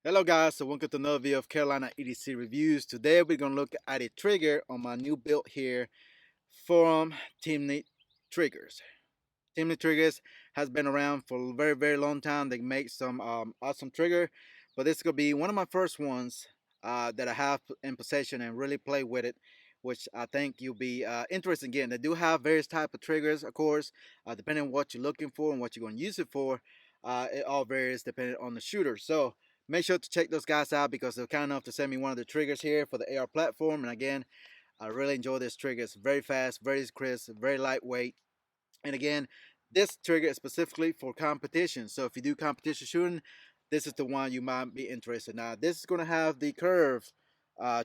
Hello guys, so welcome to another video of Carolina EDC reviews. Today we're going to look at a trigger on my new build here from TIMNEY Triggers. TIMNEY Triggers has been around for a very long time. They make some awesome trigger, but this is going to be one of my first ones that I have in possession and really play with it, which I think you'll be interested in getting. They do have various type of triggers, of course, depending on what you're looking for and what you're going to use it for. It all varies depending on the shooter. So make sure to check those guys out because they're kind enough to send me one of the triggers here for the AR platform. And again, I really enjoy this trigger. It's very fast, very crisp, very lightweight. And again, this trigger is specifically for competition. So if you do competition shooting, this is the one you might be interested in. Now, this is going to have the curve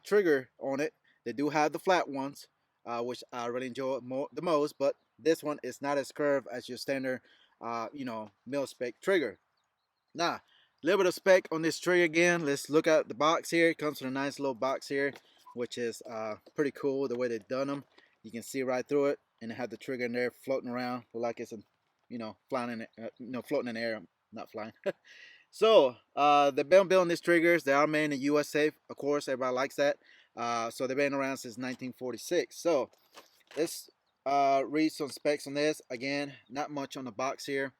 trigger on it. They do have the flat ones, which I really enjoy the most. But this one is not as curved as your standard, mil spec trigger. Now, a little bit of spec on this trigger again. Let's look at the box here. It comes with a nice little box here, which is pretty cool the way they've done them. You can see right through it, and it had the trigger in there floating around, like it's flying in floating in the air, not flying. So they've been building these triggers. They are made in the USA, of course. Everybody likes that. So they've been around since 1946. So let's read some specs on this. Again, not much on the box here,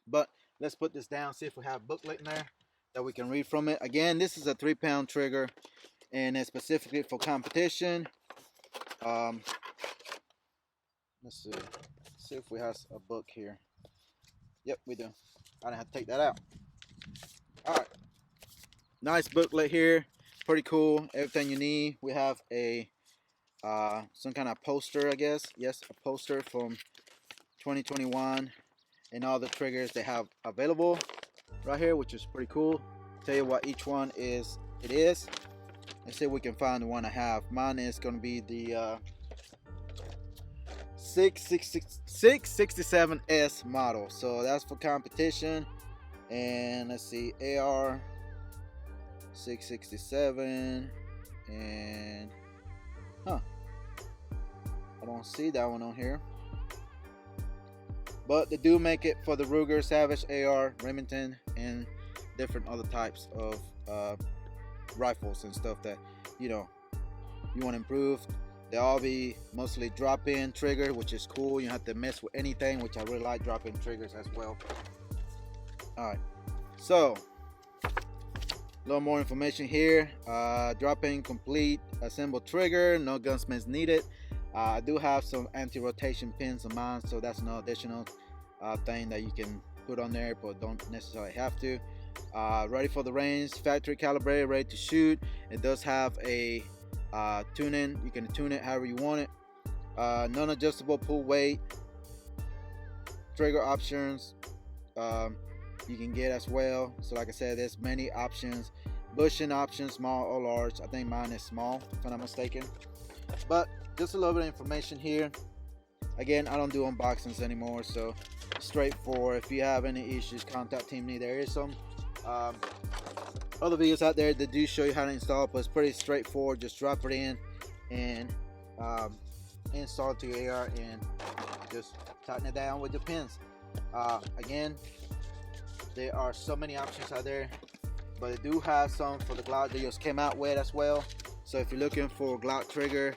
but let's put this down, see if we have a booklet in there that we can read from it. Again, this is a 3-pound trigger, and it's specifically for competition. Let's see if we have a book here. Yep, we do. I didn't have to take that out. All right, nice booklet here, pretty cool. Everything you need. We have a some kind of poster, I guess. Yes, a poster from 2021 and all the triggers they have available right here, which is pretty cool. Tell you what each one is. Let's see if we can find the one I have. Mine is going to be the 667S model, so that's for competition. And let's see, AR 667, and I don't see that one on here, but they do make it for the Ruger, Savage, AR, Remington, and different other types of rifles and stuff that you want to improve. They all be mostly drop-in trigger, which is cool. You don't have to mess with anything, which I really like drop-in triggers as well. All right, so a little more information here. Drop-in complete assembled trigger, no gunsmiths needed. I do have some anti-rotation pins on mine, so that's no additional thing that you can put on there, but don't necessarily have to. Ready for the range, factory calibrated, ready to shoot. It does have a tune-in. You can tune it however you want it. Non-adjustable pull weight, trigger options you can get as well. So like I said, there's many options. Bushing options, small or large. I think mine is small if I'm not mistaken, but just a little bit of information here. Again, I don't do unboxings anymore, so straightforward. If you have any issues, contact TIMNEY. There is some other videos out there that do show you how to install, but it's pretty straightforward. Just drop it in and install it to your AR and just tighten it down with the pins. Again, there are so many options out there, but they do have some for the Glock they just came out with as well. So if you're looking for a Glock trigger,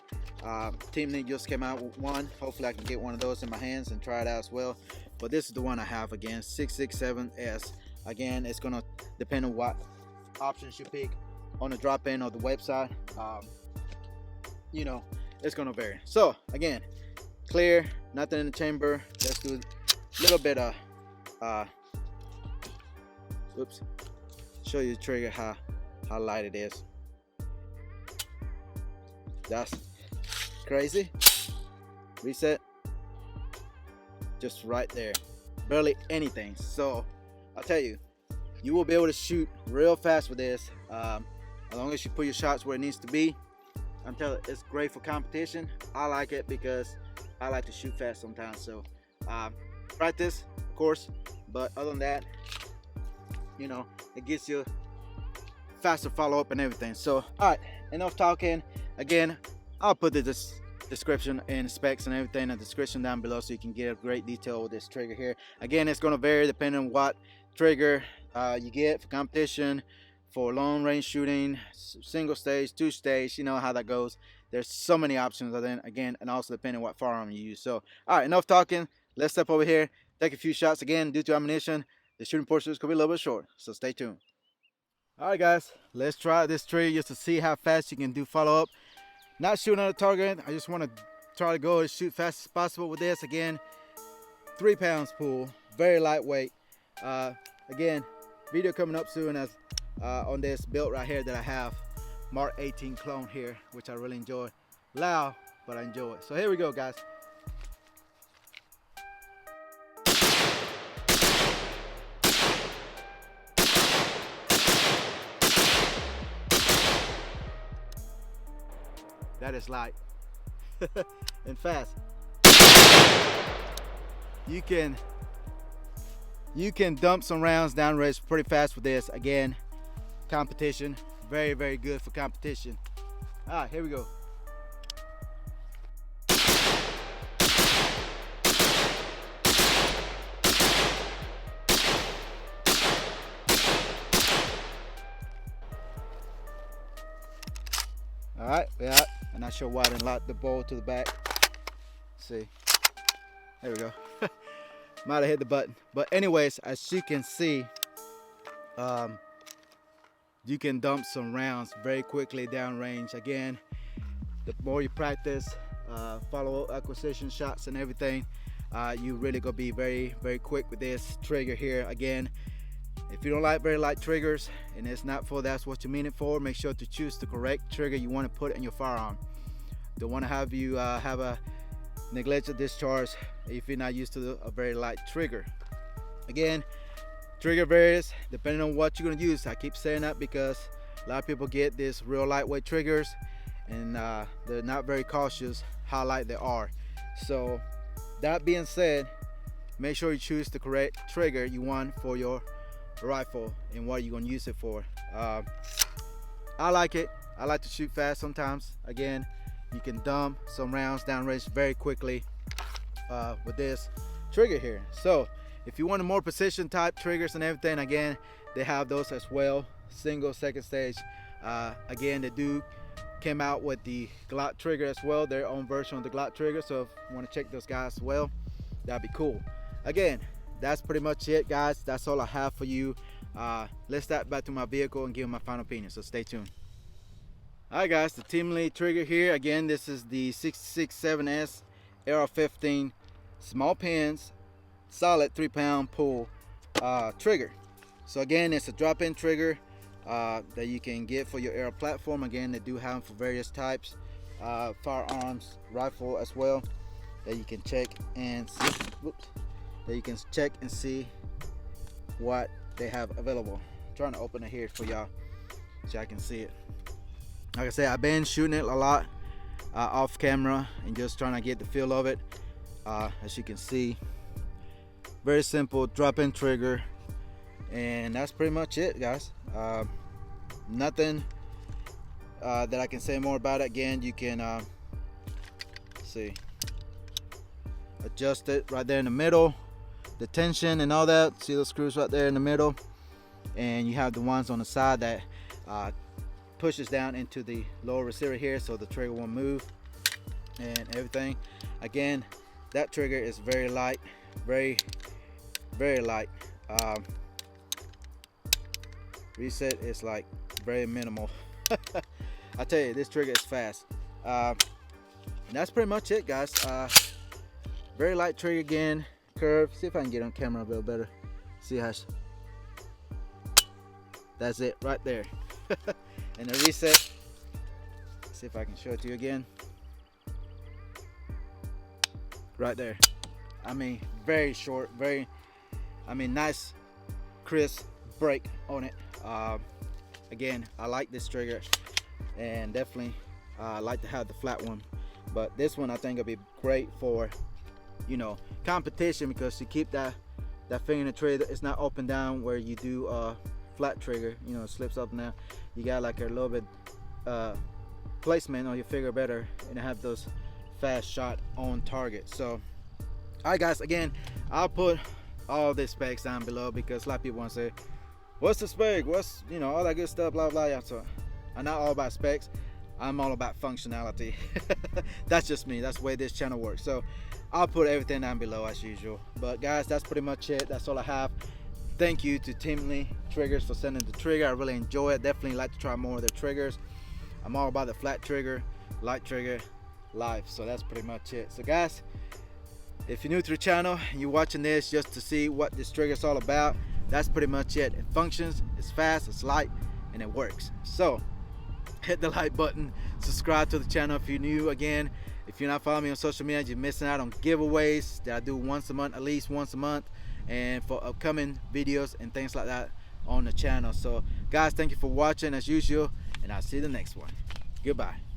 TIMNEY just came out with one. Hopefully I can get one of those in my hands and try it out as well. But this is the one I have, again, 667S. Again, it's gonna depend on what options you pick on the drop-in or the website. It's gonna vary. So again, clear, nothing in the chamber. Let's do a little bit of show you the trigger, how light it is. That's crazy. Reset, just right there, barely anything. So I'll tell you, you will be able to shoot real fast with this, as long as you put your shots where it needs to be. I'm telling you, it's great for competition. I like it because I like to shoot fast sometimes. So practice, of course, but other than that, it gets you faster follow-up and everything. So all right, enough talking. Again, I'll put the description and specs and everything in the description down below, so you can get a great detail with this trigger here. Again, it's going to vary depending on what trigger you get for competition, for long range shooting, single stage, two stage, you know how that goes. There's so many options, and then again, and also depending on what firearm you use. So, all right, enough talking. Let's step over here, take a few shots. Again, due to ammunition, the shooting portion is gonna be a little bit short, so stay tuned. All right, guys, let's try this trigger just to see how fast you can do follow up. Not shooting on a target. I just want to try to go as shoot fast as possible with this. Again, 3 pounds pull, very lightweight. Again, video coming up soon as on this build right here that I have, Mark 18 clone here, which I really enjoy. Loud, but I enjoy it. So here we go, guys. That is light and fast. You can dump some rounds downrange pretty fast with this. Again, competition, very, very good for competition. All right, here we go. All right, yeah, I'm not sure why I didn't lock the bowl to the back. Let's see, there we go. Might have hit the button, but anyways, as you can see, you can dump some rounds very quickly downrange. Again, the more you practice follow acquisition shots and everything, you really gonna be very, very quick with this trigger here. Again, if you don't like very light triggers and it's not for that's what you mean it for, make sure to choose the correct trigger you want to put in your firearm. Don't want to have you have a neglected discharge if you're not used to a very light trigger. Again, trigger varies depending on what you're going to use. I keep saying that because a lot of people get this real lightweight triggers and they're not very cautious how light they are. So that being said, make sure you choose the correct trigger you want for your rifle and what you're going to use it for. I like it. I like to shoot fast sometimes. Again, you can dump some rounds downrange very quickly with this trigger here. So if you want a more precision type triggers and everything, again, they have those as well. Single, second stage. Again, the dude came out with the Glock trigger as well, their own version of the Glock trigger. So if you want to check those guys as well, that'd be cool. Again, that's pretty much it, guys. That's all I have for you. Let's step back to my vehicle and give my final opinion, so stay tuned. All right, guys, the TIMNEY trigger here. Again, this is the 667S AR15 small pins, solid 3 pound pull trigger. So again, it's a drop-in trigger that you can get for your AR platform. Again, they do have them for various types, firearms, rifle as well, that you can check and see. Whoops. That you can check and see what they have available. I'm trying to open it here for y'all so I can see it. Like I said, I've been shooting it a lot off camera and just trying to get the feel of it. As you can see, very simple drop-in trigger, and that's pretty much it, guys. Nothing that I can say more about it. Again, you can see, adjust it right there in the middle, the tension and all that. See those screws right there in the middle, and you have the ones on the side that pushes down into the lower receiver here, so the trigger won't move and everything. Again, that trigger is very light, very, very light. Reset is like very minimal. I tell you, this trigger is fast. And that's pretty much it, guys. Very light trigger again, curve. See if I can get on camera a little better. See how that's it right there. And the reset, see if I can show it to you again. Right there. I mean, very short, very, I mean, nice crisp break on it. Again, I like this trigger, and definitely like to have the flat one, but this one I think will be great for, you know, competition, because you keep that finger in the trigger. It's not up and down where you do flat trigger, you know, it slips up and down. You got like a little bit placement on your finger better, and have those fast shot on target. So all right, guys, again, I'll put all the specs down below, because a lot of people want to say, what's the spec, what's, you know, all that good stuff, blah blah. Yeah, so I'm not all about specs, I'm all about functionality. That's just me, that's the way this channel works. So I'll put everything down below as usual. But guys, that's pretty much it. That's all I have. Thank you to TIMNEY Triggers for sending the trigger. I really enjoy it. Definitely like to try more of their triggers. I'm all about the flat trigger, light trigger, live. So that's pretty much it. So guys, if you're new to the channel and you're watching this just to see what this trigger is all about, that's pretty much it. It functions, it's fast, it's light, and it works. So hit the like button, subscribe to the channel if you're new. Again, if you're not following me on social media, you're missing out on giveaways that I do once a month, at least once a month, and for upcoming videos and things like that on the channel. So guys, thank you for watching as usual, and I'll see you in the next one. Goodbye.